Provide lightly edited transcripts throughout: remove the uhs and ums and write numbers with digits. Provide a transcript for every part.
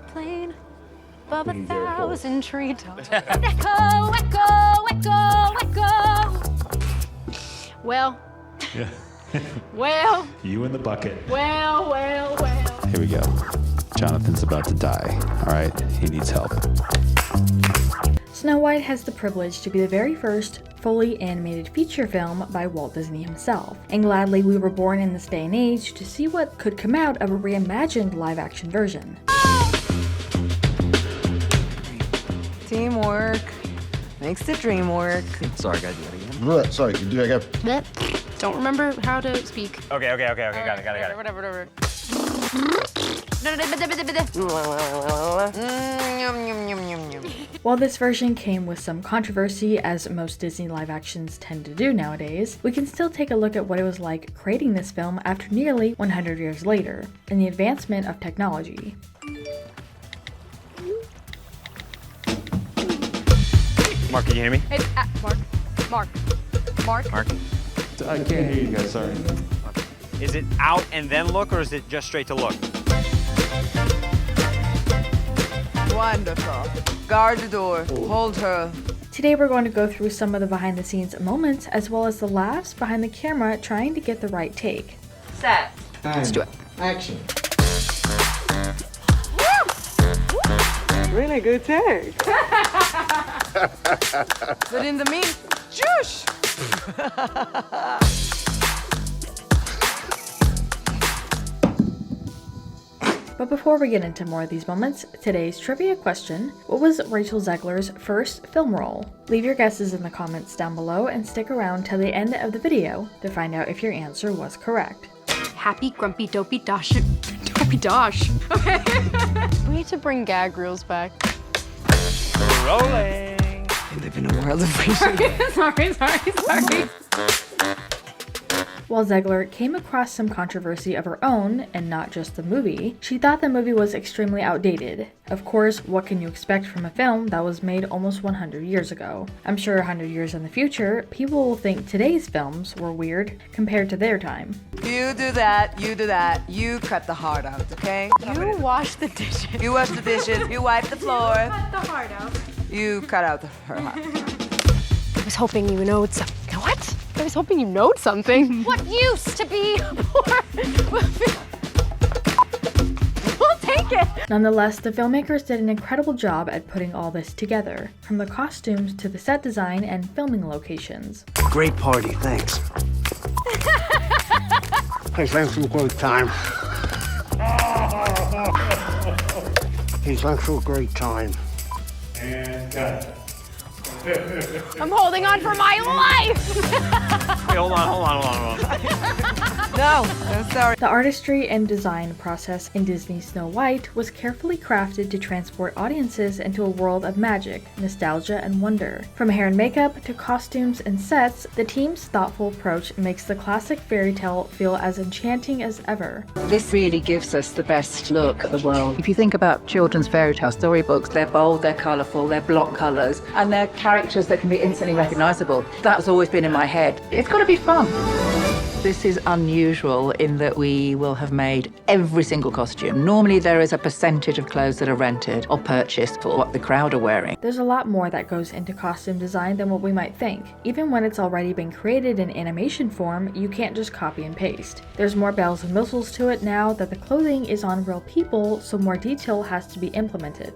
plane above 1,000 treetops. Echo, echo, echo, echo. Well. Yeah. Well. You in the bucket. Well, well, well. Here we go. Jonathan's about to die. All right, he needs help. Snow White has the privilege to be the very first fully animated feature film by Walt Disney himself, and gladly we were born in this day and age to see what could come out of a reimagined live-action version. Teamwork makes the dream work. Sorry, gotta do it again. Sorry, you do it again. Don't remember how to speak. Okay, got it. Whatever. While this version came with some controversy, as most Disney live actions tend to do nowadays, we can still take a look at what it was like creating this film after nearly 100 years later, and the advancement of technology. Mark, can you hear me? Hey, Mark. I can't hear you guys, sorry. Is it out and then look, or is it just straight to look? Wonderful. Guard the door. Hold her. Today we're going to go through some of the behind the scenes moments as well as the laughs behind the camera trying to get the right take. Set. Let's do it. Action. Really good take. But in the mean, shush! But before we get into more of these moments, today's trivia question: what was Rachel Zegler's first film role? Leave your guesses in the comments down below and stick around till the end of the video to find out if your answer was correct. Happy, grumpy, dopey, dosh. Dopey, dosh. Okay. We need to bring gag reels back. Rolling. We live in a world of vision. Sorry. While Zegler came across some controversy of her own, and not just the movie, she thought the movie was extremely outdated. Of course, what can you expect from a film that was made almost 100 years ago? I'm sure 100 years in the future, people will think today's films were weird compared to their time. You do that, you cut the heart out, okay? You wash the dishes. You wash the dishes, you wipe the floor. Cut the heart out. You cut out her heart. I was hoping you knowed something. What? I was hoping you knowed something. What used to be poor? We'll take it. Nonetheless, the filmmakers did an incredible job at putting all this together, from the costumes to the set design and filming locations. Great party, thanks. Hey, thanks for a great time. Hey, thanks for a great time. And cut. I'm holding on for my life. Wait, hold on. No, sorry. The artistry and design process in Disney's Snow White was carefully crafted to transport audiences into a world of magic, nostalgia, and wonder. From hair and makeup to costumes and sets, the team's thoughtful approach makes the classic fairy tale feel as enchanting as ever. This really gives us the best look at the world. If you think about children's fairy tale storybooks, they're bold, they're colourful, they're block colours, and they're characters that can be instantly recognisable. That's always been in my head. It's got to be fun. This is unusual in that we will have made every single costume. Normally there is a percentage of clothes that are rented or purchased for what the crowd are wearing. There's a lot more that goes into costume design than what we might think. Even when it's already been created in animation form, you can't just copy and paste. There's more bells and whistles to it now that the clothing is on real people, so more detail has to be implemented.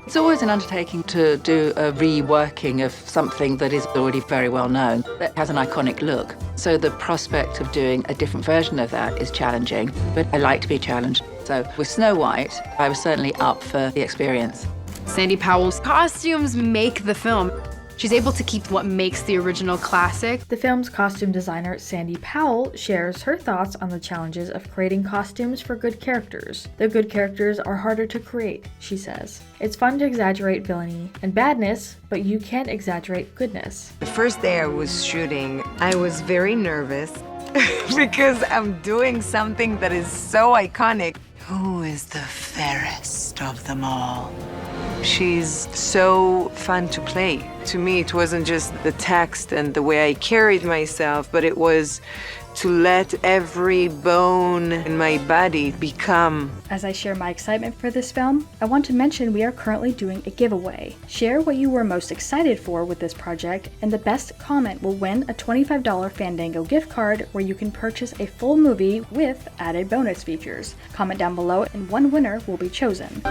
It's always an undertaking to do a reworking of something that is already very well known, that has an iconic look. So the prospect of doing a different version of that is challenging, but I like to be challenged. So with Snow White, I was certainly up for the experience. Sandy Powell's costumes make the film. She's able to keep what makes the original classic. The film's costume designer, Sandy Powell, shares her thoughts on the challenges of creating costumes for good characters. The good characters are harder to create, she says. It's fun to exaggerate villainy and badness, but you can't exaggerate goodness. The first day I was shooting, I was very nervous because I'm doing something that is so iconic. Who is the fairest of them all? She's so fun to play. To me, it wasn't just the text and the way I carried myself, but it was to let every bone in my body become. As I share my excitement for this film, I want to mention we are currently doing a giveaway. Share what you were most excited for with this project, and the best comment will win a $25 Fandango gift card where you can purchase a full movie with added bonus features. Comment down below and one winner will be chosen.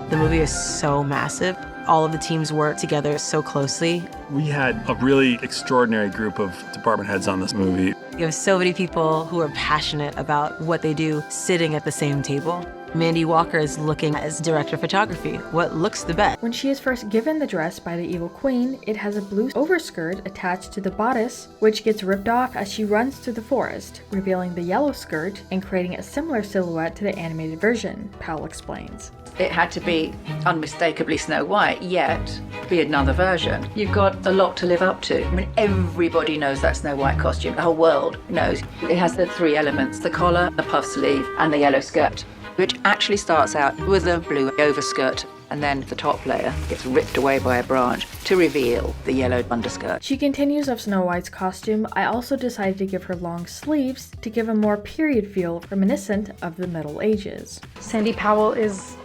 The movie is so massive. All of the teams work together so closely. We had a really extraordinary group of department heads on this movie. You have so many people who are passionate about what they do sitting at the same table. Mandy Walker is looking as director of photography. What looks the best? When she is first given the dress by the evil queen, it has a blue overskirt attached to the bodice, which gets ripped off as she runs through the forest, revealing the yellow skirt and creating a similar silhouette to the animated version, Powell explains. It had to be unmistakably Snow White, yet be another version. You've got a lot to live up to. I mean, everybody knows that Snow White costume. The whole world knows. It has the three elements, the collar, the puff sleeve, and the yellow skirt, which actually starts out with a blue overskirt, and then the top layer gets ripped away by a branch to reveal the yellow underskirt. She continues of Snow White's costume. I also decided to give her long sleeves to give a more period feel reminiscent of the Middle Ages. Sandy Powell is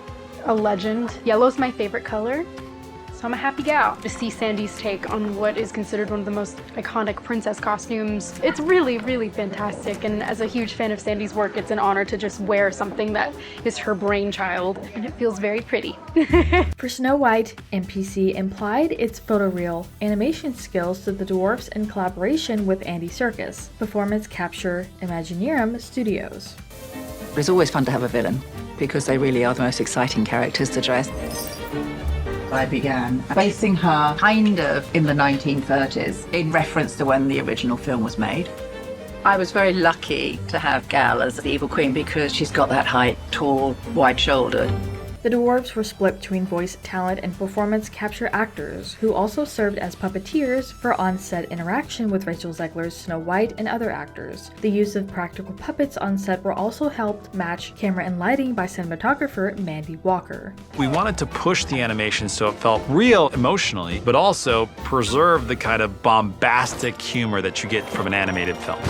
a legend. Yellow's my favorite color, so I'm a happy gal. To see Sandy's take on what is considered one of the most iconic princess costumes, it's really, really fantastic. And as a huge fan of Sandy's work, it's an honor to just wear something that is her brainchild, and it feels very pretty. For Snow White, MPC implied its photoreal animation skills to the dwarfs in collaboration with Andy Serkis, Performance Capture Imagineering Studios. It's always fun to have a villain, because they really are the most exciting characters to dress. I began basing her kind of in the 1930s, in reference to when the original film was made. I was very lucky to have Gal as the evil queen because she's got that height, tall, wide-shouldered. The dwarves were split between voice talent and performance capture actors, who also served as puppeteers for on-set interaction with Rachel Zegler's Snow White and other actors. The use of practical puppets on set were also helped match camera and lighting by cinematographer Mandy Walker. We wanted to push the animation so it felt real emotionally, but also preserve the kind of bombastic humor that you get from an animated film.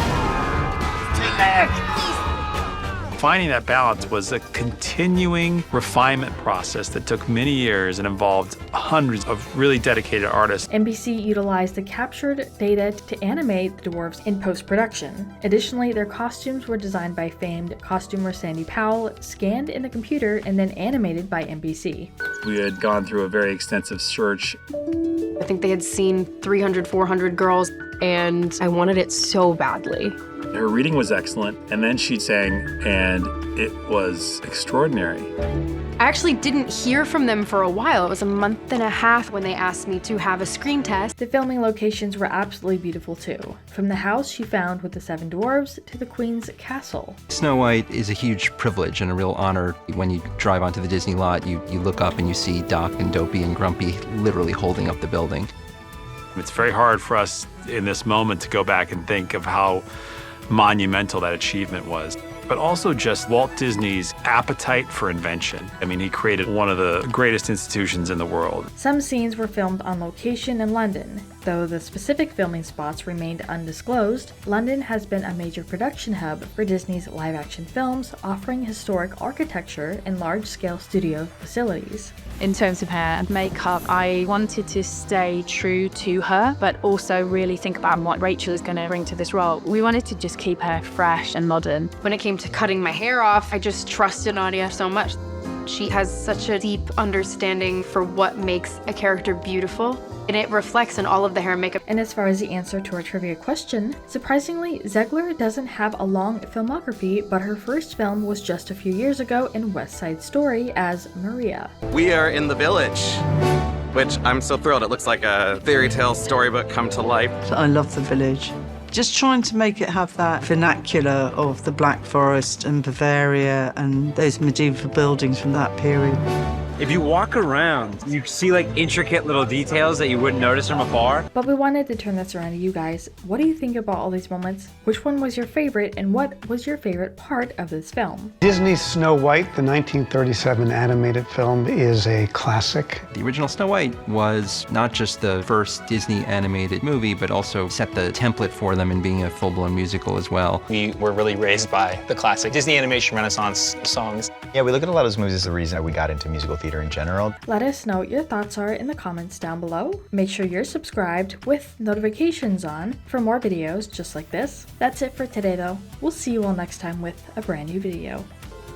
Finding that balance was a continuing refinement process that took many years and involved hundreds of really dedicated artists. NBC utilized the captured data to animate the dwarves in post-production. Additionally, their costumes were designed by famed costumer Sandy Powell, scanned in the computer, and then animated by NBC. We had gone through a very extensive search. I think they had seen 300, 400 girls, and I wanted it so badly. Her reading was excellent, and then she sang, and it was extraordinary. I actually didn't hear from them for a while. It was a month and a half when they asked me to have a screen test. The filming locations were absolutely beautiful too. From the house she found with the 7 dwarves to the Queen's castle. Snow White is a huge privilege and a real honor. When you drive onto the Disney lot, you look up and you see Doc and Dopey and Grumpy literally holding up the building. It's very hard for us in this moment to go back and think of how monumental that achievement was, but also just Walt Disney's appetite for invention. I mean, he created one of the greatest institutions in the world. Some scenes were filmed on location in London. Though the specific filming spots remained undisclosed, London has been a major production hub for Disney's live-action films, offering historic architecture and large-scale studio facilities. In terms of hair and makeup, I wanted to stay true to her, but also really think about what Rachel is going to bring to this role. We wanted to just keep her fresh and modern. When it came to cutting my hair off, I just trusted Nadia so much. She has such a deep understanding for what makes a character beautiful, and it reflects in all of the hair and makeup. And as far as the answer to our trivia question, surprisingly, Zegler doesn't have a long filmography, but her first film was just a few years ago in West Side Story as Maria. We are in the village, which I'm so thrilled. It looks like a fairy tale storybook come to life. I love the village. Just trying to make it have that vernacular of the Black Forest and Bavaria and those medieval buildings from that period. If you walk around, you see like intricate little details that you wouldn't notice from afar. But we wanted to turn this around to you guys. What do you think about all these moments? Which one was your favorite, and what was your favorite part of this film? Disney's Snow White, the 1937 animated film, is a classic. The original Snow White was not just the first Disney animated movie, but also set the template for them in being a full-blown musical as well. We were really raised by the classic Disney animation renaissance songs. Yeah, we look at a lot of those movies as the reason that we got into musical theater in general. Let us know what your thoughts are in the comments down below. Make sure you're subscribed with notifications on for more videos just like this. That's it for today though. We'll see you all next time with a brand new video.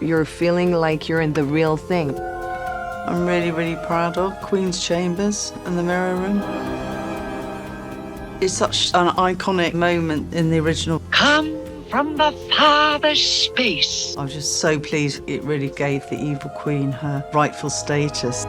You're feeling like you're in the real thing. I'm really, really proud of Queen's Chambers and the Mirror Room. It's such an iconic moment in the original. Come from the farthest space. I was just so pleased it really gave the evil queen her rightful status.